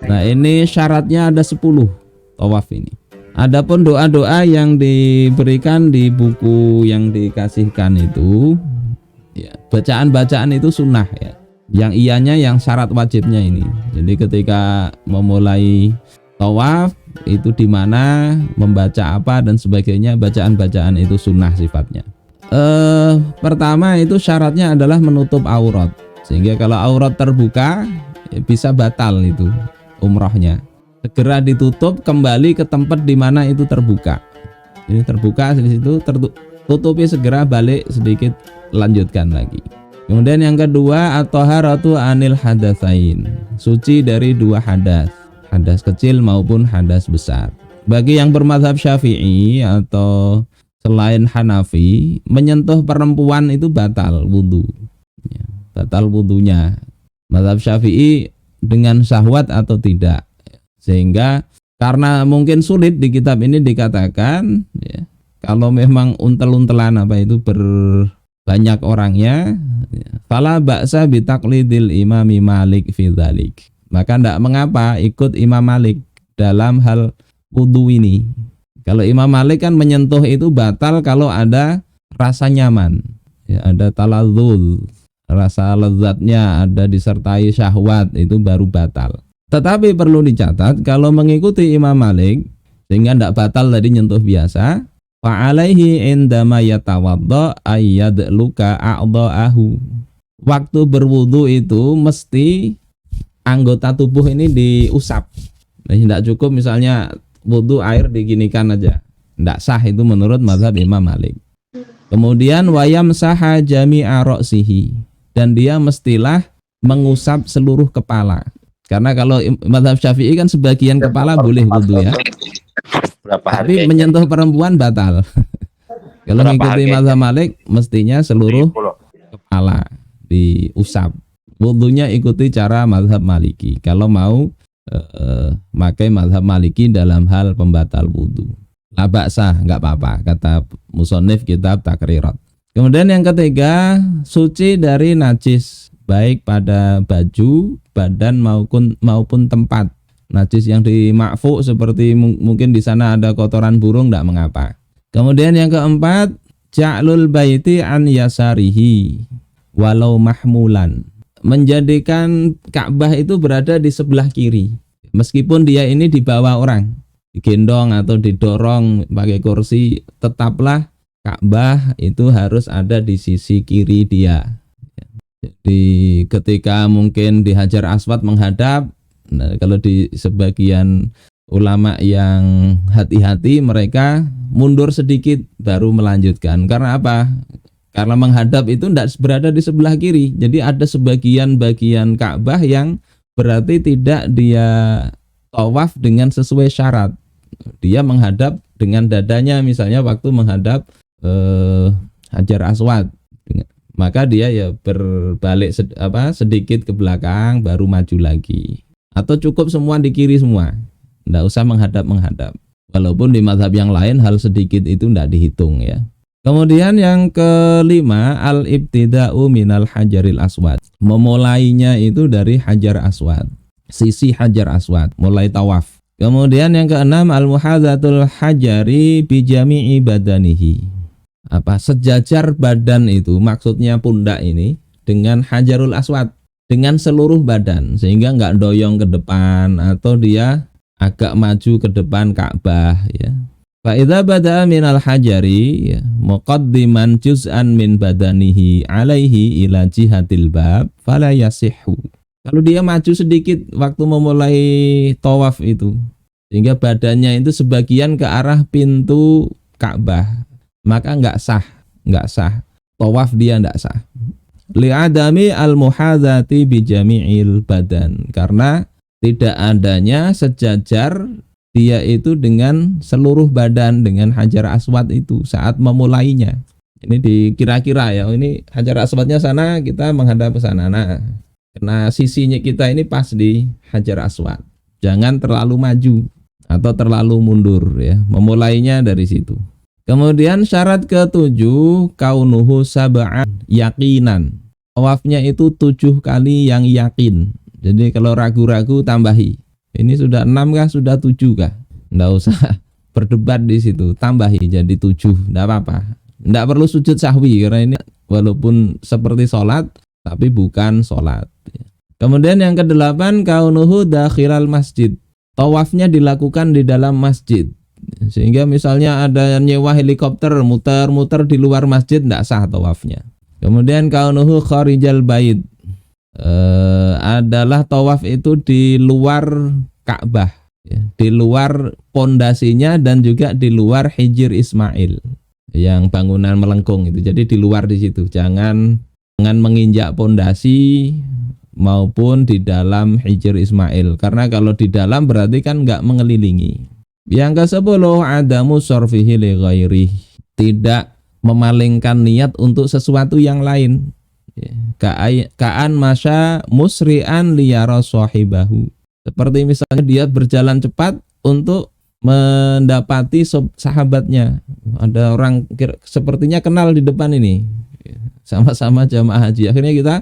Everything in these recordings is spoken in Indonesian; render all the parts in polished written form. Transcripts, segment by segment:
Nah, ini syaratnya ada 10 tawaf ini. Adapun doa-doa yang diberikan di buku yang dikasihkan itu, ya, bacaan-bacaan itu sunnah ya. Yang ianya yang syarat wajibnya ini. Jadi ketika memulai tawaf itu di mana, membaca apa dan sebagainya, bacaan-bacaan itu sunnah sifatnya. Pertama itu syaratnya adalah menutup aurat. Sehingga kalau aurat terbuka ya bisa batal itu umrahnya. Segera ditutup, kembali ke tempat di mana itu terbuka. Ini terbuka di situ, tutupi segera, balik sedikit, lanjutkan lagi. Kemudian yang kedua, at-thaharatu anil hadatsain. Suci dari dua hadas, hadas kecil maupun hadas besar. Bagi yang bermadzhab Syafi'i atau selain Hanafi, menyentuh perempuan itu batal wudu. Ya, batal wudunya. Mazhab Syafi'i dengan syahwat atau tidak. Sehingga karena mungkin sulit di kitab ini dikatakan ya, kalau memang untel-untelan apa itu banyak orangnya, fala ba'sa bitaqlidil imami Malik fi dzalik. Maka tidak mengapa ikut Imam Malik dalam hal wudu ini. Kalau Imam Malik kan menyentuh itu batal kalau ada rasa nyaman, ya, ada taladzuz, rasa lezatnya ada disertai syahwat, itu baru batal. Tetapi perlu dicatat kalau mengikuti Imam Malik sehingga tidak batal tadi nyentuh biasa, fa'alaihi indama yatawaddo ayyadluka a'dha'ahu. Waktu berwudu itu mesti anggota tubuh ini diusap. Nah, tidak cukup misalnya wudu air diginikan aja, tidak sah itu menurut mazhab Imam Malik. Kemudian wayam saha jami'a ra'sihi, dan dia mestilah mengusap seluruh kepala. Karena kalau mazhab Syafi'i kan sebagian kepala boleh wudu ya. Tapi menyentuh perempuan batal. Kalau mengikuti mazhab Malik mestinya seluruh kepala diusap. Wudunya ikuti cara mazhab Maliki. Kalau mau pakai mazhab Maliki dalam hal pembatal wudu. La ba'sa, enggak apa-apa kata musannif kitab Takrirat. Kemudian yang ketiga, suci dari najis baik pada baju, badan maupun tempat. Najis yang dimakfu seperti mungkin di sana ada kotoran burung, tidak mengapa. Kemudian yang keempat, ja'lul baiti an yasarihi walau mahmulan. Menjadikan Ka'bah itu berada di sebelah kiri. Meskipun dia ini dibawa orang, digendong atau didorong pakai kursi, tetaplah Ka'bah itu harus ada di sisi kiri dia. Jadi ketika mungkin di Hajar Aswad menghadap, nah, kalau di sebagian ulama yang hati-hati mereka mundur sedikit baru melanjutkan. Karena apa? Karena menghadap itu tidak berada di sebelah kiri. Jadi ada sebagian bagian Ka'bah yang berarti tidak dia tawaf dengan sesuai syarat. Dia menghadap dengan dadanya misalnya waktu menghadap Hajar Aswad. Maka dia ya berbalik sedikit ke belakang baru maju lagi. Atau cukup semua di kiri semua, tidak usah menghadap-menghadap. Walaupun di mazhab yang lain hal sedikit itu tidak dihitung ya. Kemudian yang kelima, al-ibtida'u minal hajaril aswad. Memulainya itu dari Hajar Aswad, sisi Hajar Aswad, mulai tawaf. Kemudian yang keenam, al-muhadzatul hajari bi jami'i badanihi. Sejajar badan itu maksudnya pundak ini dengan Hajarul Aswad, dengan seluruh badan, sehingga enggak doyong ke depan atau dia agak maju ke depan Ka'bah ya. Fa idza bada'a minal hajari ya, muqaddiman juz'an min badanihi alaihi ila jihatil bab fala yasihhu. Kalau dia maju sedikit waktu memulai tawaf itu sehingga badannya itu sebagian ke arah pintu Ka'bah, maka enggak sah. Tawaf dia enggak sah. Li'adami al-muhadzati bi jami'il badan, karena tidak adanya sejajar dia itu dengan seluruh badan dengan Hajar Aswad itu saat memulainya. Ini dikira-kira ya, ini Hajar Aswadnya sana, kita menghadap ke sana. Nah, karena sisinya kita ini pas di Hajar Aswad. Jangan terlalu maju atau terlalu mundur ya. Memulainya dari situ. Kemudian syarat ke-7, kaunuhu sab'an yakinan. Tawafnya itu 7 kali yang yakin. Jadi kalau ragu-ragu tambahi. Ini sudah 6 kah, sudah 7 kah? Nggak usah berdebat di situ, tambahi jadi 7, nggak apa-apa. Nggak perlu sujud sahwi karena ini walaupun seperti sholat tapi bukan sholat. Kemudian yang ke-8, kaunuhu dakhilal masjid. Tawafnya dilakukan di dalam masjid. Sehingga misalnya ada nyewa helikopter muter-muter di luar masjid, nggak sah tawafnya. Kemudian kaunuhu kharijal bait. Adalah tawaf itu di luar Ka'bah, ya, di luar pondasinya dan juga di luar Hijr Ismail yang bangunan melengkung itu. Jadi di luar di situ, jangan menginjak pondasi maupun di dalam Hijr Ismail, karena kalau di dalam berarti kan nggak mengelilingi. Yang ke-10, adamu sarfihi li ghairi, tidak memalingkan niat untuk sesuatu yang lain. Ka'an masya musri'an liyara sahibahu. Seperti misalnya dia berjalan cepat untuk mendapati sahabatnya. Ada orang sepertinya kenal di depan ini. Sama-sama jamaah haji. Akhirnya kita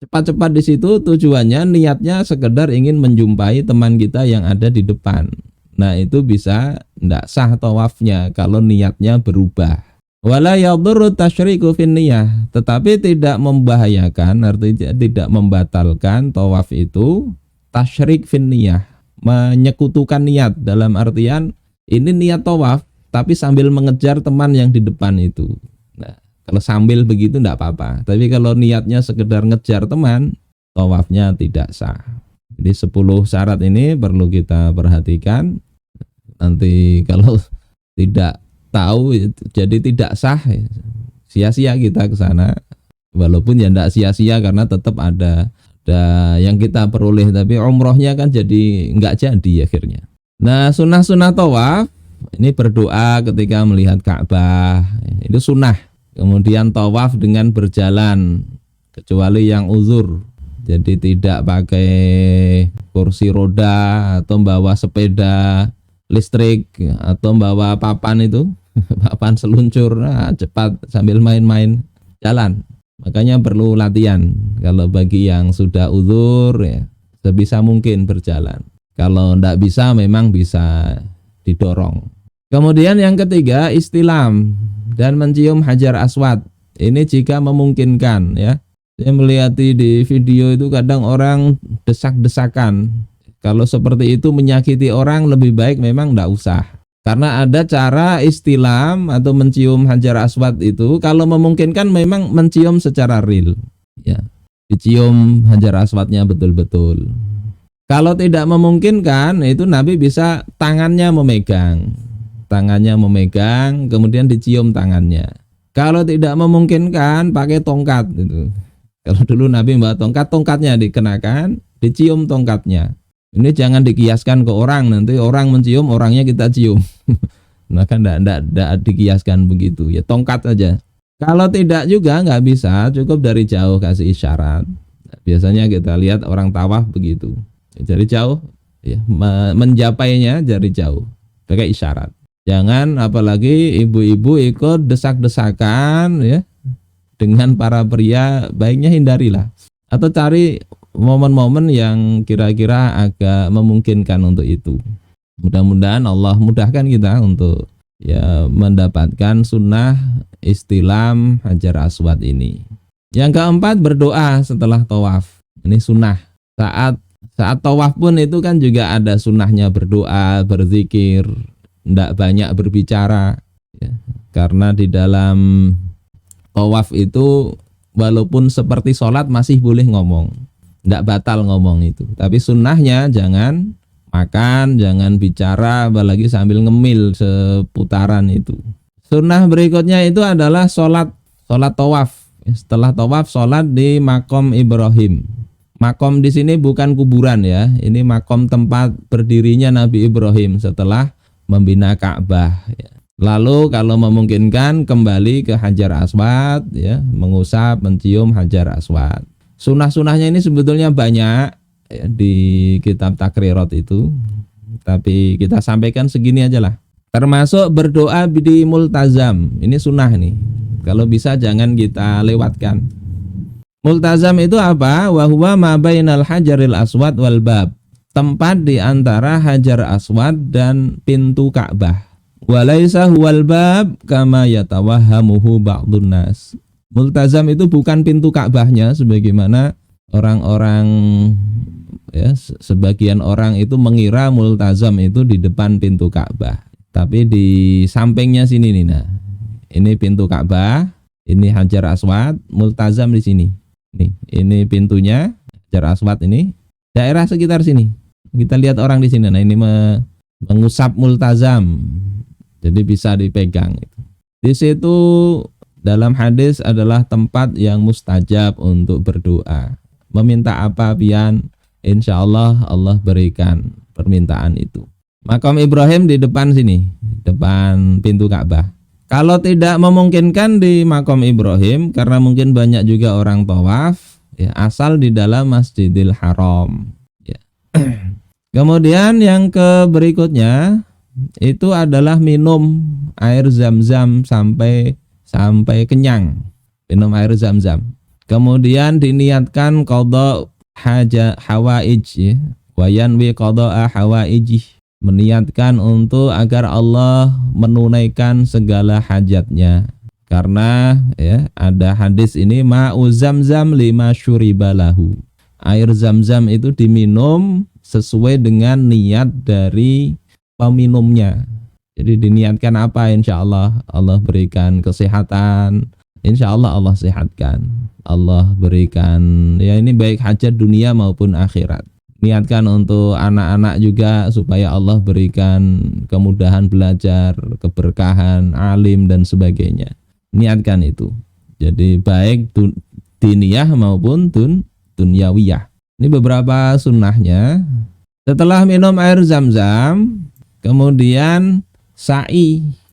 cepat-cepat di situ, tujuannya niatnya sekedar ingin menjumpai teman kita yang ada di depan. Nah, itu bisa enggak sah tawafnya kalau niatnya berubah. Wala yadurru tasyriku fin niyah, tetapi tidak membahayakan, artinya tidak membatalkan tawaf itu tasyrik fin niyah, menyekutukan niat dalam artian ini niat tawaf tapi sambil mengejar teman yang di depan itu. Nah, kalau sambil begitu enggak apa-apa, tapi kalau niatnya sekedar ngejar teman, tawafnya tidak sah. Jadi 10 syarat ini perlu kita perhatikan. Nanti kalau tidak tahu jadi tidak sah, sia-sia kita ke sana. Walaupun ya enggak sia-sia karena tetap ada yang kita peroleh, tapi umrohnya kan jadi enggak jadi akhirnya. Nah, sunnah-sunnah tawaf ini berdoa ketika melihat Ka'bah, itu sunnah. Kemudian tawaf dengan berjalan kecuali yang uzur, jadi tidak pakai kursi roda atau bawa sepeda listrik atau bawa papan itu papan seluncur, nah, cepat sambil main-main jalan. Makanya perlu latihan. Kalau bagi yang sudah uzur ya sebisa mungkin berjalan. Kalau tidak bisa memang bisa didorong. Kemudian yang ketiga, istilam dan mencium hajar aswad. Ini jika memungkinkan ya. Saya melihat di video itu kadang orang desak-desakan. Kalau seperti itu menyakiti orang, lebih baik memang tidak usah. Karena ada cara istilam atau mencium hajar aswad itu, kalau memungkinkan memang mencium secara real. Ya, dicium hajar aswadnya betul-betul. Kalau tidak memungkinkan, itu Nabi bisa tangannya memegang, kemudian dicium tangannya. Kalau tidak memungkinkan, pakai tongkat. Itu. Kalau dulu Nabi membawa tongkat, tongkatnya dikenakan, dicium tongkatnya. Ini jangan dikiaskan ke orang, nanti orang mencium, orangnya kita cium. Nah kan enggak dikiaskan begitu, ya tongkat aja. Kalau tidak juga nggak bisa, cukup dari jauh kasih isyarat. Biasanya kita lihat orang tawaf begitu, dari jauh, ya menjapainya dari jauh, pakai isyarat. Jangan apalagi ibu-ibu ikut desak-desakan, ya dengan para pria, baiknya hindarilah. Atau cari momen-momen yang kira-kira agak memungkinkan untuk itu. Mudah-mudahan Allah mudahkan kita untuk ya mendapatkan sunnah istilam hajar aswad ini. Yang keempat, berdoa setelah tawaf. Ini sunnah. Saat tawaf pun itu kan juga ada sunnahnya, berdoa, berzikir, tidak banyak berbicara. Ya, karena di dalam tawaf itu walaupun seperti sholat masih boleh ngomong. Tidak batal ngomong itu, tapi sunnahnya jangan makan, jangan bicara, apalagi sambil ngemil seputaran itu. Sunnah berikutnya itu adalah sholat tawaf. Setelah tawaf, sholat di makom Ibrahim. Makom di sini bukan kuburan ya, ini makom tempat berdirinya Nabi Ibrahim setelah membina Ka'bah. Lalu kalau memungkinkan kembali ke hajar aswad, ya, mengusap, mencium hajar aswad. Sunnah-sunnahnya ini sebetulnya banyak ya, di kitab takrirat itu, tapi kita sampaikan segini aja lah. Termasuk berdoa di multazam, ini sunnah nih. Kalau bisa jangan kita lewatkan. Multazam itu apa? Wa huwa ma bainal hajaril aswad wal bab. tempat di antara Hajar Aswad dan pintu Ka'bah. Walaisa huwal bab kama yatawahhamuhu ba'dun nas. Multazam itu bukan pintu Ka'bahnya sebagaimana orang-orang ya, sebagian orang itu mengira multazam itu di depan pintu Ka'bah, tapi di sampingnya sini nih. Nah, ini pintu Ka'bah, ini Hajar Aswad, multazam di sini. Nih, ini pintunya Hajar Aswad, ini daerah sekitar sini. Kita lihat orang di sini. Nah, ini mengusap multazam. Jadi bisa dipegang itu. Di situ dalam hadis adalah tempat yang mustajab untuk berdoa. Meminta apa pian, insya Allah Allah berikan permintaan itu. Makam Ibrahim di depan sini, depan pintu Ka'bah. Kalau tidak memungkinkan di makam Ibrahim karena mungkin banyak juga orang tawaf, ya, asal di dalam Masjidil Haram. Ya. Kemudian yang berikutnya itu adalah minum air Zam-Zam sampai kenyang. Minum air Zam-Zam. Kemudian diniatkan qadha hawaij, ya. Wayanwi qadha hawaijih, meniatkan untuk agar Allah menunaikan segala hajatnya. Karena ya ada hadis ini ma'u Zam-Zam lima syuribalahu. Air Zam-Zam itu diminum sesuai dengan niat dari peminumnya. Jadi diniatkan apa, insya Allah Allah berikan kesehatan, insya Allah Allah sehatkan, Allah berikan, ya ini baik hajat dunia maupun akhirat. Niatkan untuk anak-anak juga supaya Allah berikan kemudahan belajar, keberkahan, alim dan sebagainya. Niatkan itu. Jadi baik diniyah maupun dunyawiyah. Ini beberapa sunnahnya. Setelah minum air Zam-Zam, kemudian sa'i